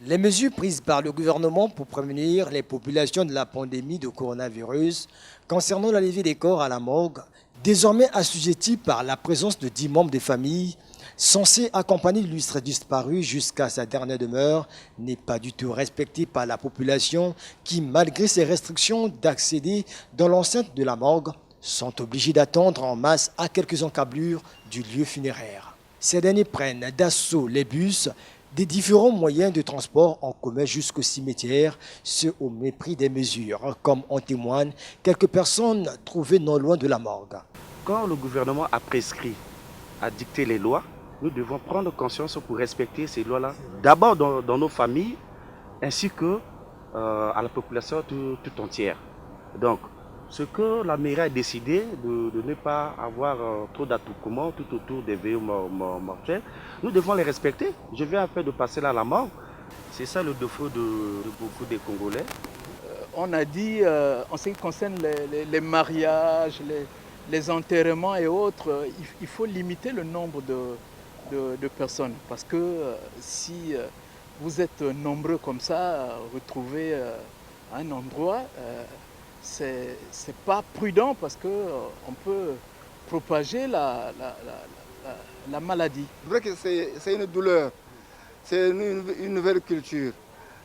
Les mesures prises par le gouvernement pour prévenir les populations de la pandémie de coronavirus concernant la levée des corps à la morgue, désormais assujettis par la présence de 10 membres des familles censés accompagner l'illustre disparu jusqu'à sa dernière demeure, n'est pas du tout respectée par la population qui, malgré ces restrictions d'accéder dans l'enceinte de la morgue, sont obligés d'attendre en masse à quelques encablures du lieu funéraire. Ces derniers prennent d'assaut les bus des différents moyens de transport en commun jusqu'au cimetière, ce au mépris des mesures, comme en témoignent quelques personnes trouvées non loin de la morgue. Quand le gouvernement a prescrit, a dicté les lois, nous devons prendre conscience pour respecter ces lois-là, d'abord dans nos familles, ainsi que à la population tout entière. Donc, ce que la mairie a décidé de ne pas avoir trop d'attroupements tout autour des véhicules mortuaires, nous devons les respecter. Je viens un peu de passer là à la mort. C'est ça le défaut de beaucoup des Congolais. On a dit, en ce qui concerne les mariages, les enterrements et autres, il faut limiter le nombre de personnes. Parce que si vous êtes nombreux comme ça, retrouver à un endroit, c'est pas prudent parce qu'on peut propager la maladie. C'est vrai que c'est une douleur, c'est une nouvelle culture.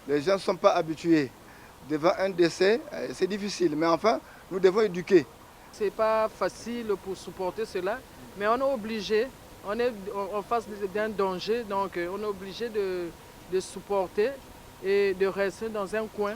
Les gens ne sont pas habitués. Devant un décès, c'est difficile, mais enfin, nous devons éduquer. C'est pas facile pour supporter cela, mais on est obligé, on est en face d'un danger, donc on est obligé de supporter et de rester dans un coin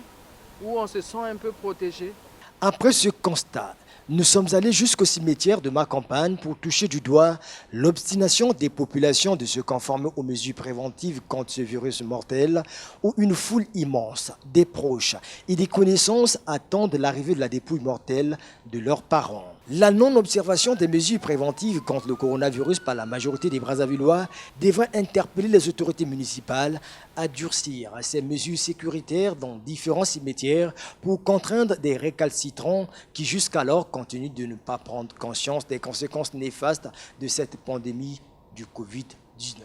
où on se sent un peu protégé. Après ce constat, nous sommes allés jusqu'au cimetière de ma campagne pour toucher du doigt l'obstination des populations de se conformer aux mesures préventives contre ce virus mortel, où une foule immense, des proches et des connaissances attendent l'arrivée de la dépouille mortelle de leurs parents. La non-observation des mesures préventives contre le coronavirus par la majorité des Brazzavillois devrait interpeller les autorités municipales à durcir ces mesures sécuritaires dans différents cimetières pour contraindre des récalcitrants qui jusqu'alors continuent de ne pas prendre conscience des conséquences néfastes de cette pandémie du Covid-19.